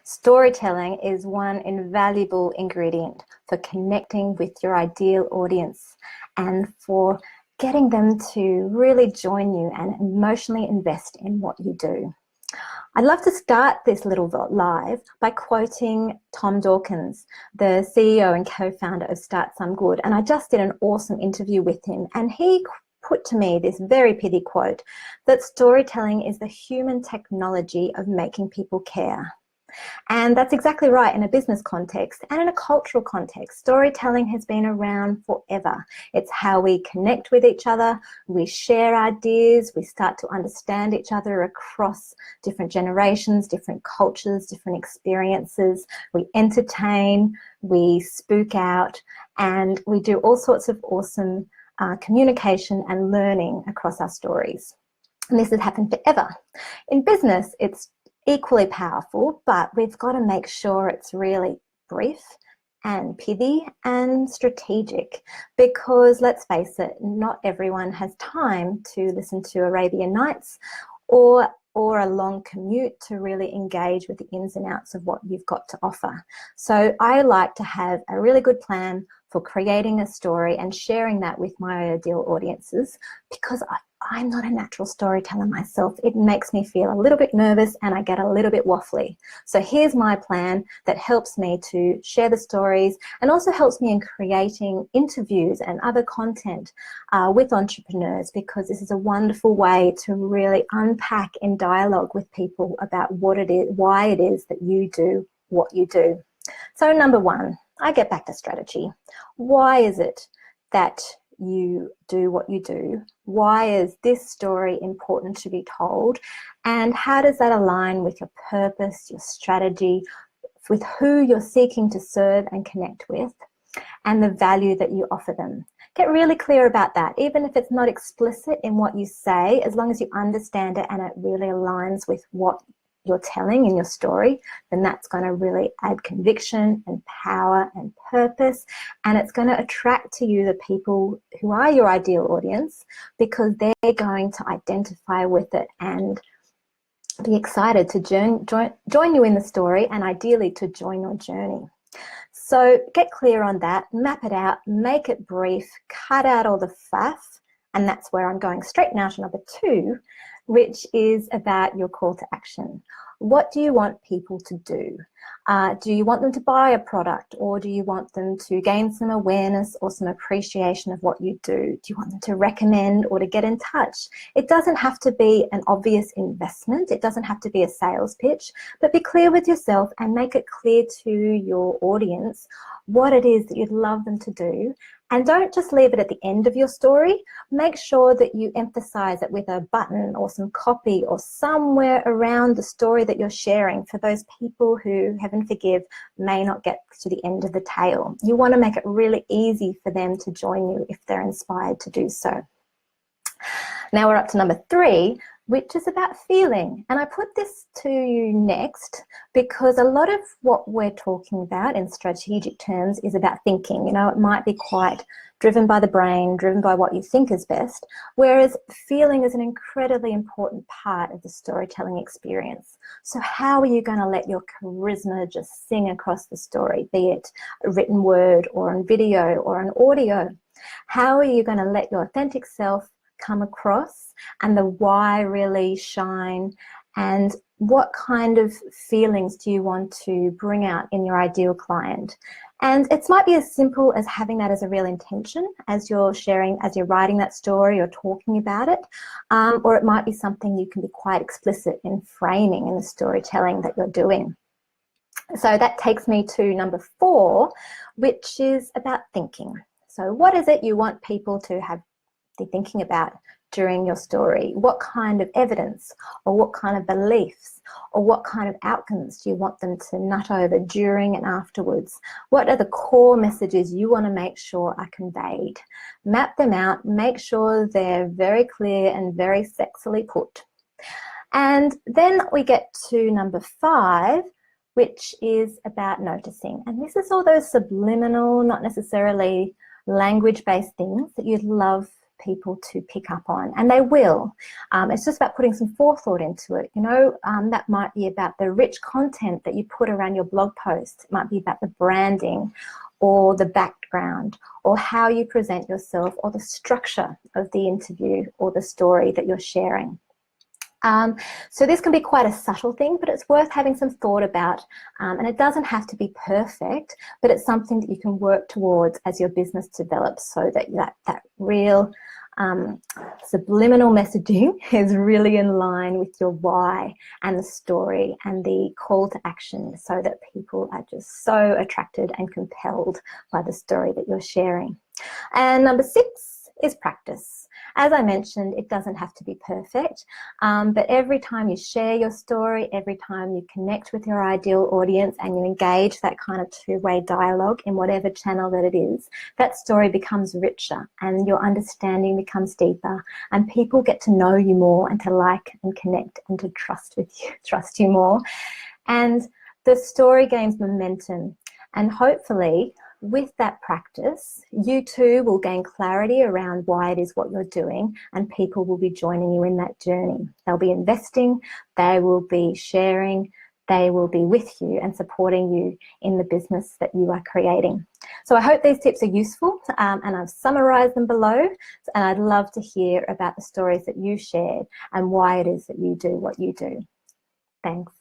Storytelling is one invaluable ingredient for connecting with your ideal audience and for getting them to really join you and emotionally invest in what you do. I'd love to start this little live by quoting Tom Dawkins, the CEO and co-founder of Start Some Good. And I just did an awesome interview with him, and he put to me this very pithy quote, that storytelling is the human technology of making people care. And that's exactly right in a business context and in a cultural context. Storytelling has been around forever. It's how we connect with each other, we share ideas, we start to understand each other across different generations, different cultures, different experiences. We entertain, we spook out, and we do all sorts of awesome communication and learning across our stories. And this has happened forever. In business, it's equally powerful, but we've got to make sure it's really brief and pithy and strategic, because let's face it, not everyone has time to listen to Arabian Nights or a long commute to really engage with the ins and outs of what you've got to offer. So I like to have a really good plan for creating a story and sharing that with my ideal audiences, because I'm not a natural storyteller myself. It makes me feel a little bit nervous and I get a little bit waffly. So here's my plan that helps me to share the stories and also helps me in creating interviews and other content with entrepreneurs, because this is a wonderful way to really unpack in dialogue with people about what it is, why it is that you do what you do. So number one, I get back to strategy. Why is it that you do what you do? Why is this story important to be told? And how does that align with your purpose, your strategy, with who you're seeking to serve and connect with, and the value that you offer them? Get really clear about that, even if it's not explicit in what you say, as long as you understand it and it really aligns with what you're telling in your story, then that's going to really add conviction and power and purpose, and it's going to attract to you the people who are your ideal audience, because they're going to identify with it and be excited to join you in the story, and ideally to join your journey. So get clear on that, map it out, make it brief, cut out all the faff, and that's where I'm going straight now to number two, which is about your call to action. What do you want people to do? Do you want them to buy a product, or do you want them to gain some awareness or some appreciation of what you do? Do you want them to recommend or to get in touch? It doesn't have to be an obvious investment. It doesn't have to be a sales pitch, but be clear with yourself and make it clear to your audience what it is that you'd love them to do. And don't just leave it at the end of your story. Make sure that you emphasize it with a button or some copy or somewhere around the story that you're sharing for those people who, heaven forgive, may not get to the end of the tale. You want to make it really easy for them to join you if they're inspired to do so. Now we're up to number three, which is about feeling. And I put this to you next because a lot of what we're talking about in strategic terms is about thinking. You know, it might be quite driven by the brain, driven by what you think is best, whereas feeling is an incredibly important part of the storytelling experience. So how are you going to let your charisma just sing across the story, be it a written word or on video or on audio? How are you going to let your authentic self come across and the why really shine, and what kind of feelings do you want to bring out in your ideal client? And it might be as simple as having that as a real intention as you're sharing, as you're writing that story or talking about it, or it might be something you can be quite explicit in framing in the storytelling that you're doing. So that takes me to number four, which is about thinking. So what is it you want people to be thinking about during your story? What kind of evidence or what kind of beliefs or what kind of outcomes do you want them to nut over during and afterwards? What are the core messages you want to make sure are conveyed? Map them out, make sure they're very clear and very sexily put. And then we get to number five, which is about noticing. And this is all those subliminal, not necessarily language-based things that you'd love people to pick up on, and they will. It's just about putting some forethought into it. You know, that might be about the rich content that you put around your blog posts. It might be about the branding or the background or how you present yourself or the structure of the interview or the story that you're sharing. So this can be quite a subtle thing, but it's worth having some thought about, and it doesn't have to be perfect, but it's something that you can work towards as your business develops, so that that real subliminal messaging is really in line with your why and the story and the call to action, so that people are just so attracted and compelled by the story that you're sharing. And number 6 is practice. As I mentioned, it doesn't have to be perfect, but every time you share your story, every time you connect with your ideal audience and you engage that kind of two-way dialogue in whatever channel that it is, that story becomes richer and your understanding becomes deeper, and people get to know you more and to like and connect and to trust you more. And the story gains momentum, and hopefully with that practice, you too will gain clarity around why it is what you're doing, and people will be joining you in that journey. They'll be investing, they will be sharing, they will be with you and supporting you in the business that you are creating. So I hope these tips are useful, and I've summarized them below, and I'd love to hear about the stories that you shared and why it is that you do what you do. Thanks.